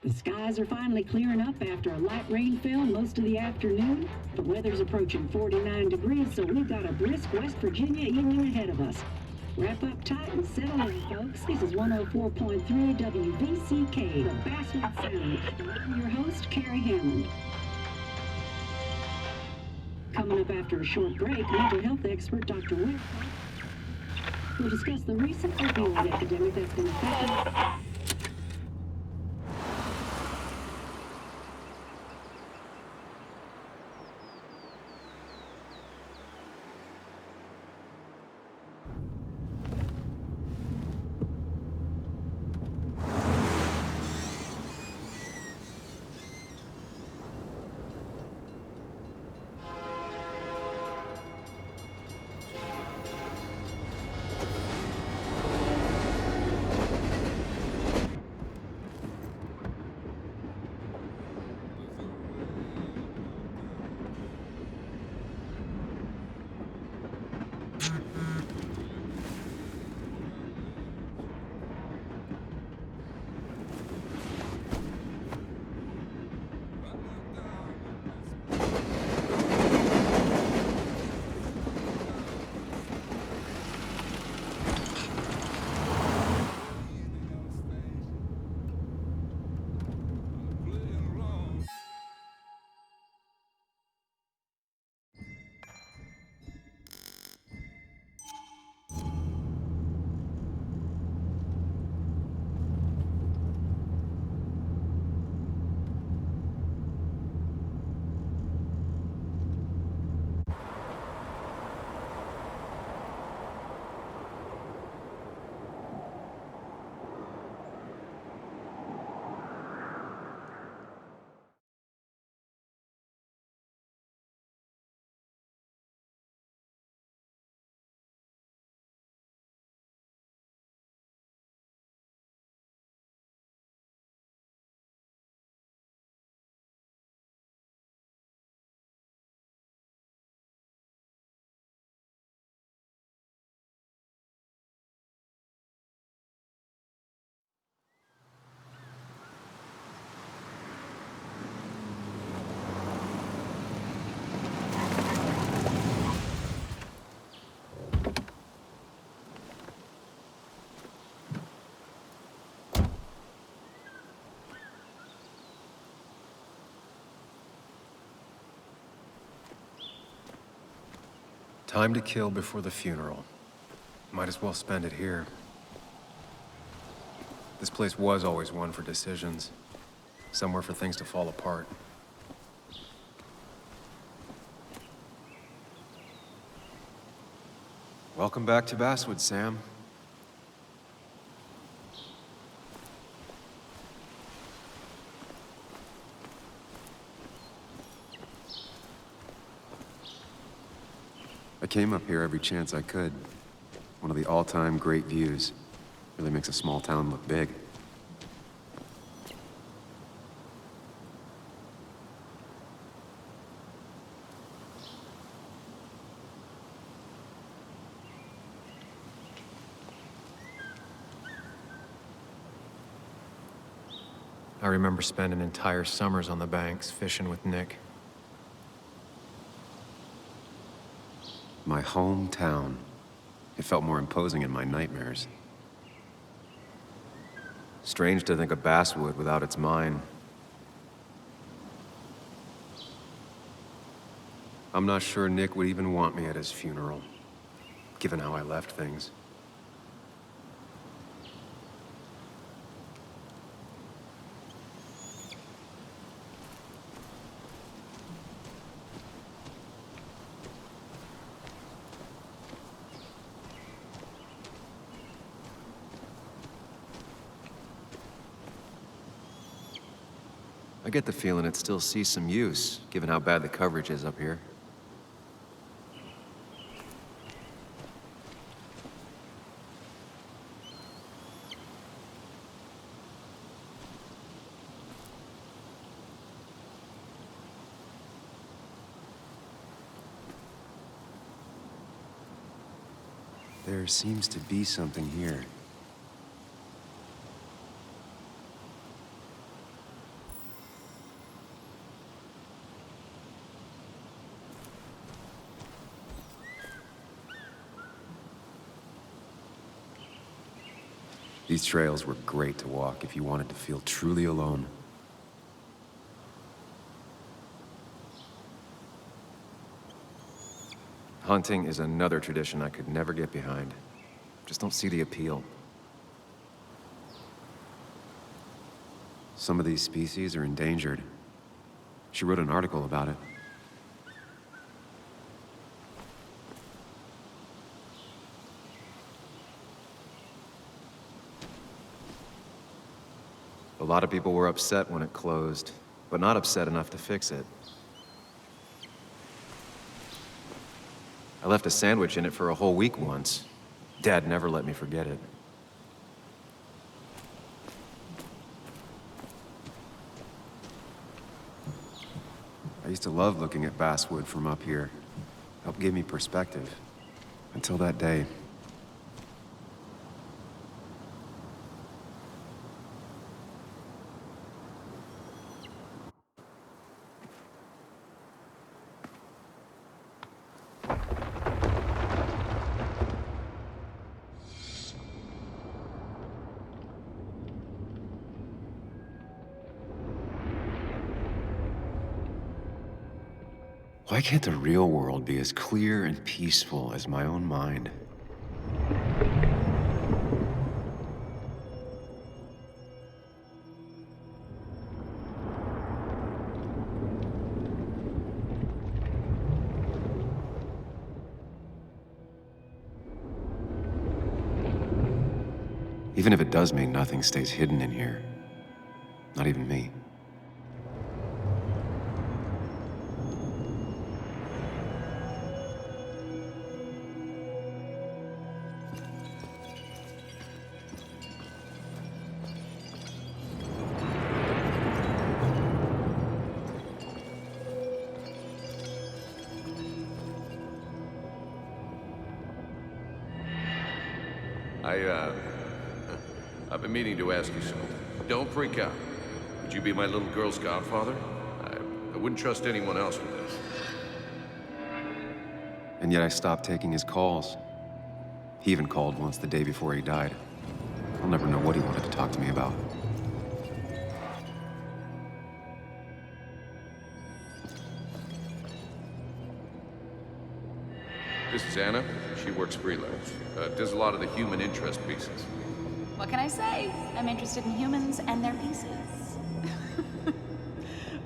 The skies are finally clearing up after a light rainfall most of the afternoon. The weather's approaching 49 degrees, so we've got a brisk West Virginia evening ahead of us. Wrap up tight and settle in, folks. This is 104.3 WVCK, the Basswood Sound. And I'm your host, Carrie Hammond. Coming up after a short break, mental health expert Dr. Wick will discuss the recent opioid epidemic that's been affecting. Time to kill before the funeral. Might as well spend it here. This place was always one for decisions. Somewhere for things to fall apart. Welcome back to Basswood, Sam. I came up here every chance I could. One of the all-time great views. Really makes a small town look big. I remember spending entire summers on the banks fishing with Nick. My hometown. It felt more imposing in my nightmares. Strange to think of Basswood without its mine. I'm not sure Nick would even want me at his funeral, given how I left things. I get the feeling it still sees some use, given how bad the coverage is up here. There seems to be something here. These trails were great to walk if you wanted to feel truly alone. Hunting is another tradition I could never get behind. Just don't see the appeal. Some of these species are endangered. She wrote an article about it. A lot of people were upset when it closed, but not upset enough to fix it. I left a sandwich in it for a whole week once. Dad never let me forget it. I used to love looking at basswood from up here. Helped give me perspective. Until that day. Why can't the real world be as clear and peaceful as my own mind? Even if it does mean nothing stays hidden in here. Not even me. I've been meaning to ask you something. Don't freak out. Would you be my little girl's godfather? I wouldn't trust anyone else with this. And yet I stopped taking his calls. He even called once the day before he died. I'll never know what he wanted to talk to me about. This is Anna. She works freelance. Does a lot of the human interest pieces. What can I say? I'm interested in humans and their pieces.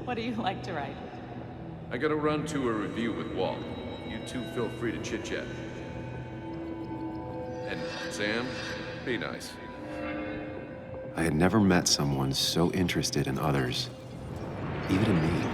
What do you like to write? I gotta run to a review with Walt. You two feel free to chit-chat. And Sam, be nice. I had never met someone so interested in others, even in me.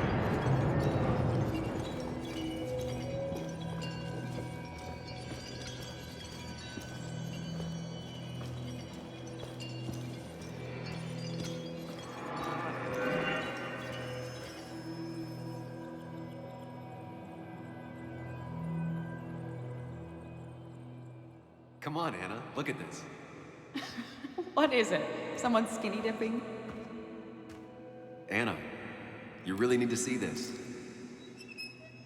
Come on, Anna, look at this. What is it? Someone skinny dipping? Anna, you really need to see this.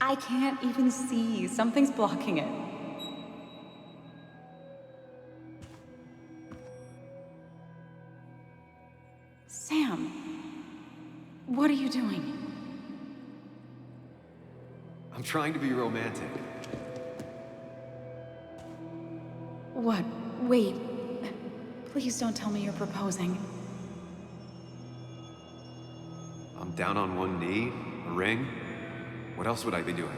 I can't even see. Something's blocking it. Sam, what are you doing? I'm trying to be romantic. What? Wait. Please don't tell me you're proposing. I'm down on one knee, a ring. What else would I be doing?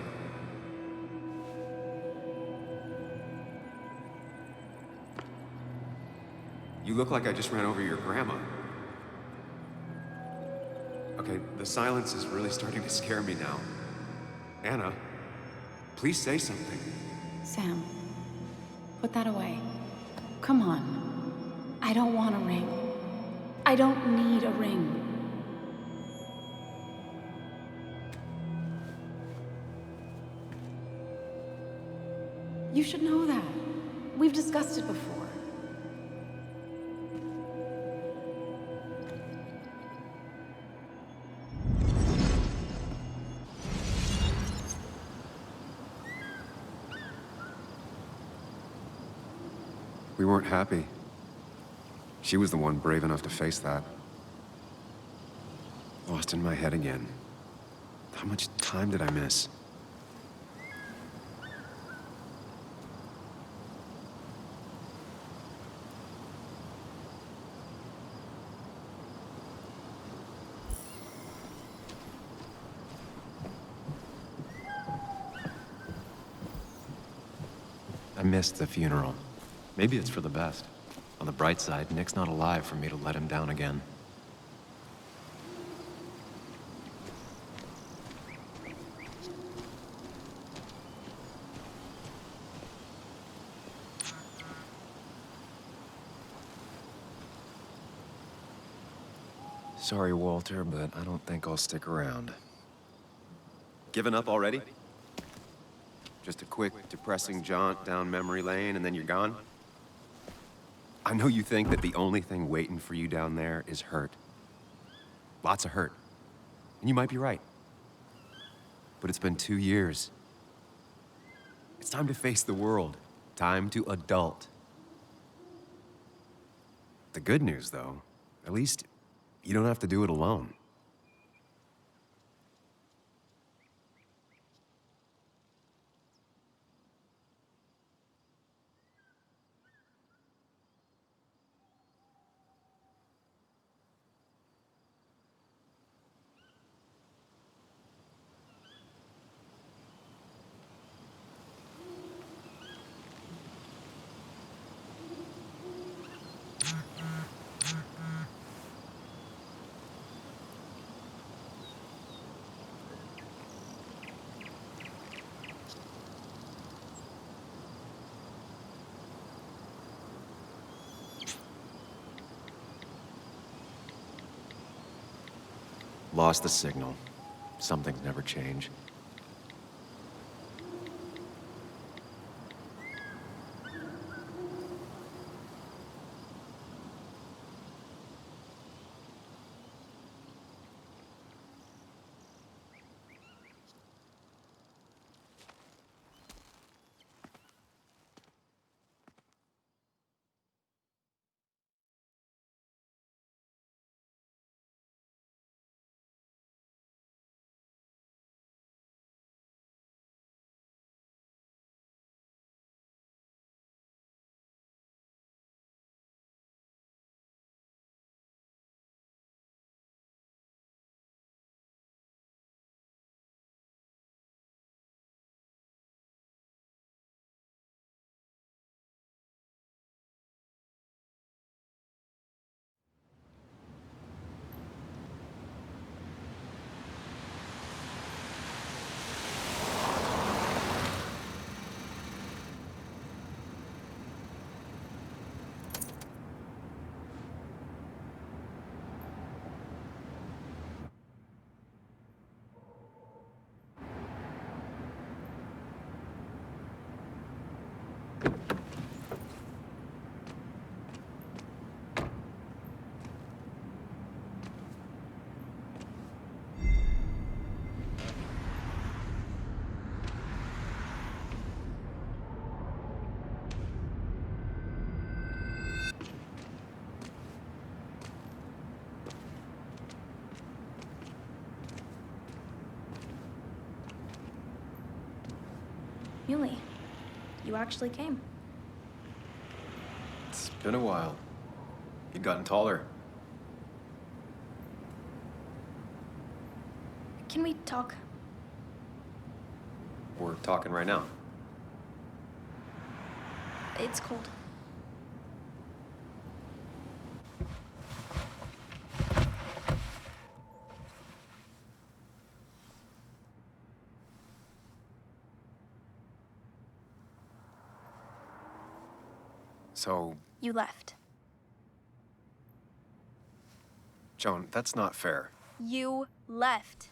You look like I just ran over your grandma. Okay, the silence is really starting to scare me now. Anna, please say something. Sam, put that away. Come on. I don't want a ring. I don't need a ring. You should know that. We've discussed it before. We weren't happy. She was the one brave enough to face that. Lost in my head again. How much time did I miss? I missed the funeral. Maybe it's for the best. On the bright side, Nick's not alive for me to let him down again. Sorry, Walter, but I don't think I'll stick around. Given up already? Just a quick, depressing jaunt down memory lane and then you're gone? I know you think that the only thing waiting for you down there is hurt. Lots of hurt. And you might be right. But it's been 2 years. It's time to face the world. Time to adult. The good news, though, at least you don't have to do it alone. Lost the signal. Some things never change. Yuli, you actually came. It's been a while. You've gotten taller. Can we talk? We're talking right now. It's cold. So, You left. Joan, that's not fair. You left.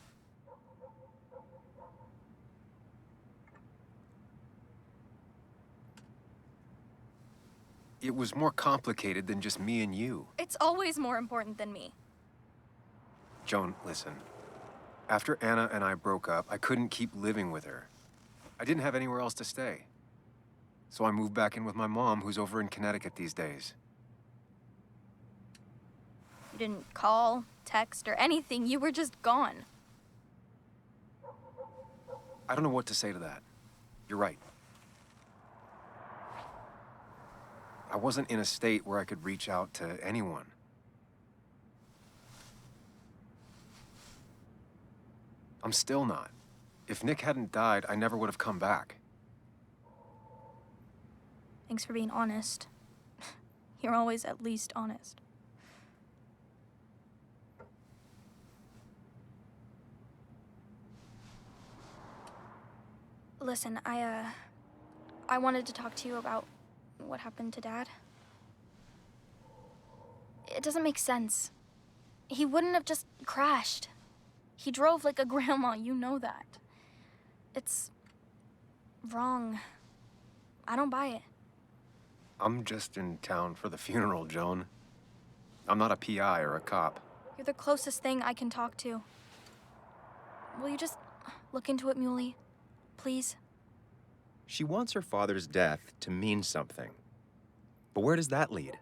It was more complicated than just me and you. It's always more important than me. Joan, listen. After Anna and I broke up, I couldn't keep living with her. I didn't have anywhere else to stay. So I moved back in with my mom, who's over in Connecticut these days. You didn't call, text, or anything. You were just gone. I don't know what to say to that. You're right. I wasn't in a state where I could reach out to anyone. I'm still not. If Nick hadn't died, I never would have come back. Thanks for being honest. You're always at least honest. Listen, I wanted to talk to you about what happened to Dad. It doesn't make sense. He wouldn't have just crashed. He drove like a grandma, you know that. It's wrong. I don't buy it. I'm just in town for the funeral, Joan. I'm not a PI or a cop. You're the closest thing I can talk to. Will you just look into it, Muley? Please? She wants her father's death to mean something. But where does that lead?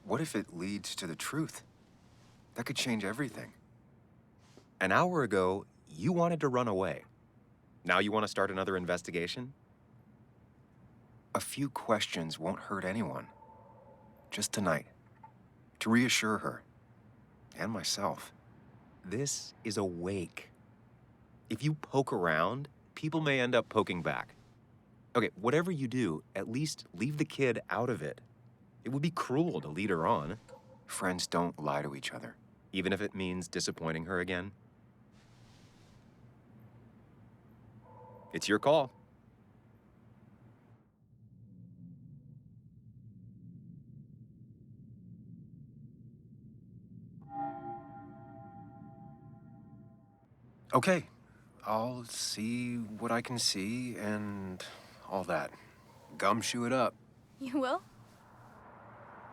What if it leads to the truth? That could change everything. An hour ago, you wanted to run away. Now you want to start another investigation? A few questions won't hurt anyone. Just tonight. To reassure her. And myself. This is a wake. If you poke around, people may end up poking back. Okay, whatever you do, at least leave the kid out of it. It would be cruel to lead her on. Friends don't lie to each other, even if it means disappointing her again. It's your call. Okay, I'll see what I can see and all that. Gumshoe it up. You will?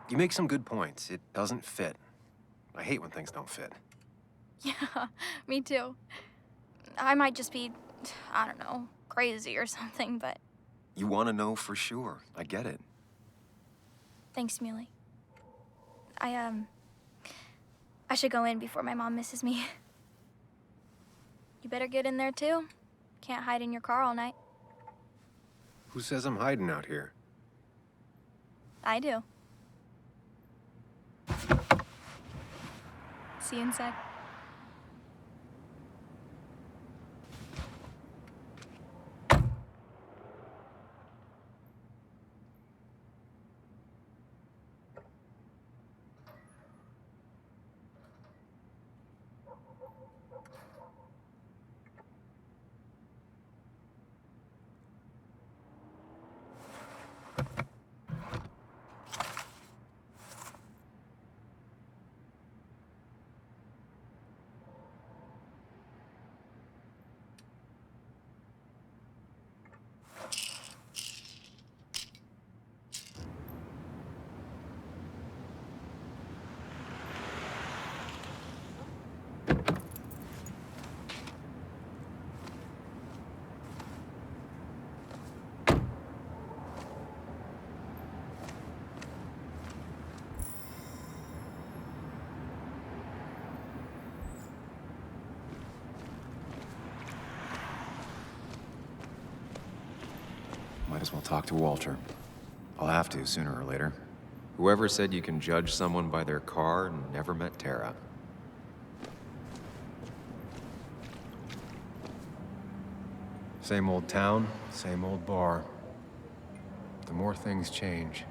You make some good points. It doesn't fit. I hate when things don't fit. Yeah, me too. I might just be, I don't know, crazy or something, but You want to know for sure. I get it. thanks, Muley. I should go in before my mom misses me. You better get in there too. Can't hide in your car all night. Who says I'm hiding out here? I do. See you inside. Might as well talk to Walter. I'll have to, sooner or later. Whoever said you can judge someone by their car never met Tara. Same old town, same old bar. The more things change.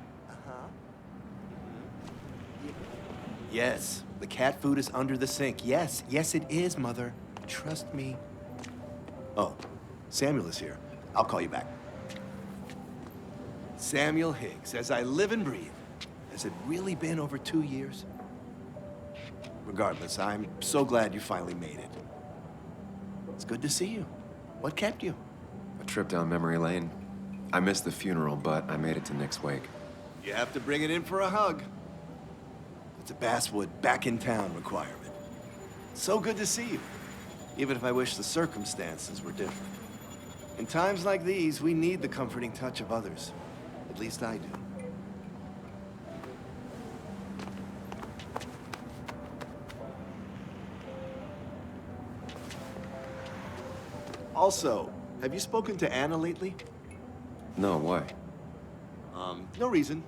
Yes, the cat food is under the sink. Yes, yes it is, Mother. Trust me. Oh, Samuel is here. I'll call you back. Samuel Higgs, as I live and breathe. Has it really been over 2 years? Regardless, I'm so glad you finally made it. It's good to see you. What kept you? A trip down memory lane. I missed the funeral, but I made it to Nick's wake. You have to bring it in for a hug. It's a Basswood back in town requirement. So good to see you, even if I wish the circumstances were different. In times like these, we need the comforting touch of others. At least I do. Also, have you spoken to Anna lately? No, why? No reason.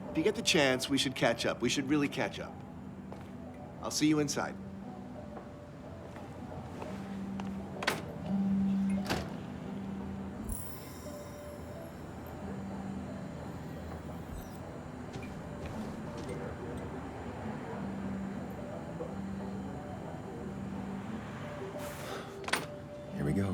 If you get the chance, we should catch up. We should really catch up. I'll see you inside. Here we go.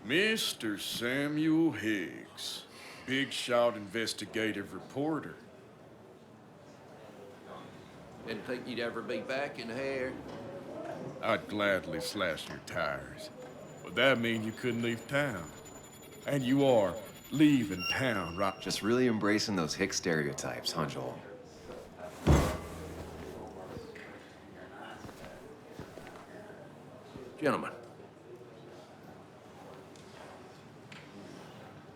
Mr. Samuel Higgs, big shot investigative reporter. Didn't think you'd ever be back in here. I'd gladly slash your tires, but that mean you couldn't leave town. And you are leaving town, right? Just really embracing those hick stereotypes, huh, Joel? Gentlemen.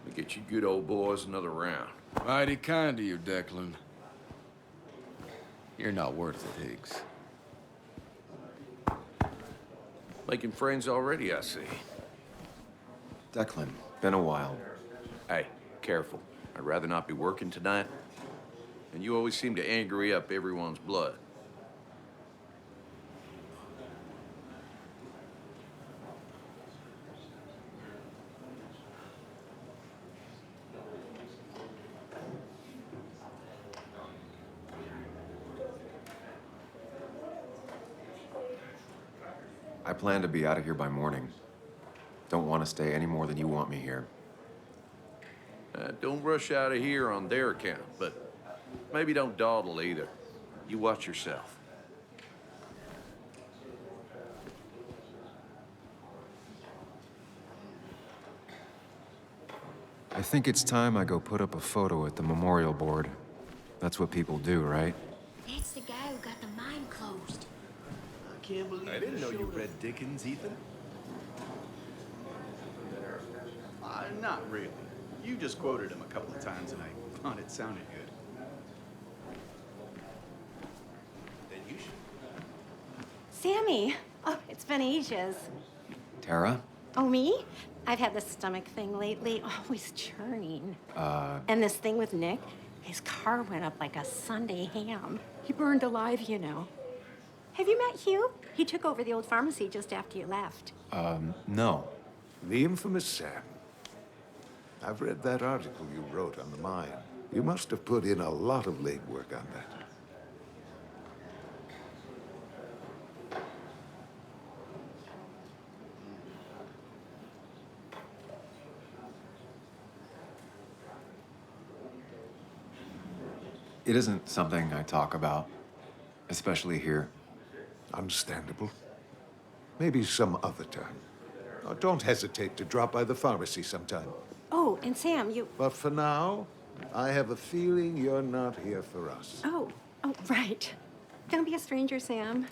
Let me get you good old boys another round. Mighty kind of you, Declan. You're not worth it, Higgs. Making friends already, I see. Declan, been a while. Hey, careful. I'd rather not be working tonight. And you always seem to angry up everyone's blood. I plan to be out of here by morning. Don't want to stay any more than you want me here. Don't rush out of here on their account, but maybe don't dawdle either. You watch yourself. I think it's time I go put up a photo at the memorial board. That's what people do, right? That's the guy who got the mine closed. I can't believe I didn't know you read Dickens, Ethan. Not really. You just quoted him a couple of times and I thought it sounded good. Then you should. Sammy! Oh, it's been ages. Tara? Oh, me? I've had this stomach thing lately, always churning. And this thing with Nick, his car went up like a Sunday ham. He burned alive, you know. Have you met Hugh? He took over the old pharmacy just after you left. No. The infamous Sam. I've read that article you wrote on the mine. You must have put in a lot of legwork on that. It isn't something I talk about, especially here. Understandable. Maybe some other time. Oh, don't hesitate to drop by the pharmacy sometime. Oh, and Sam, you... But for now, I have a feeling you're not here for us. Oh, right. Don't be a stranger, Sam.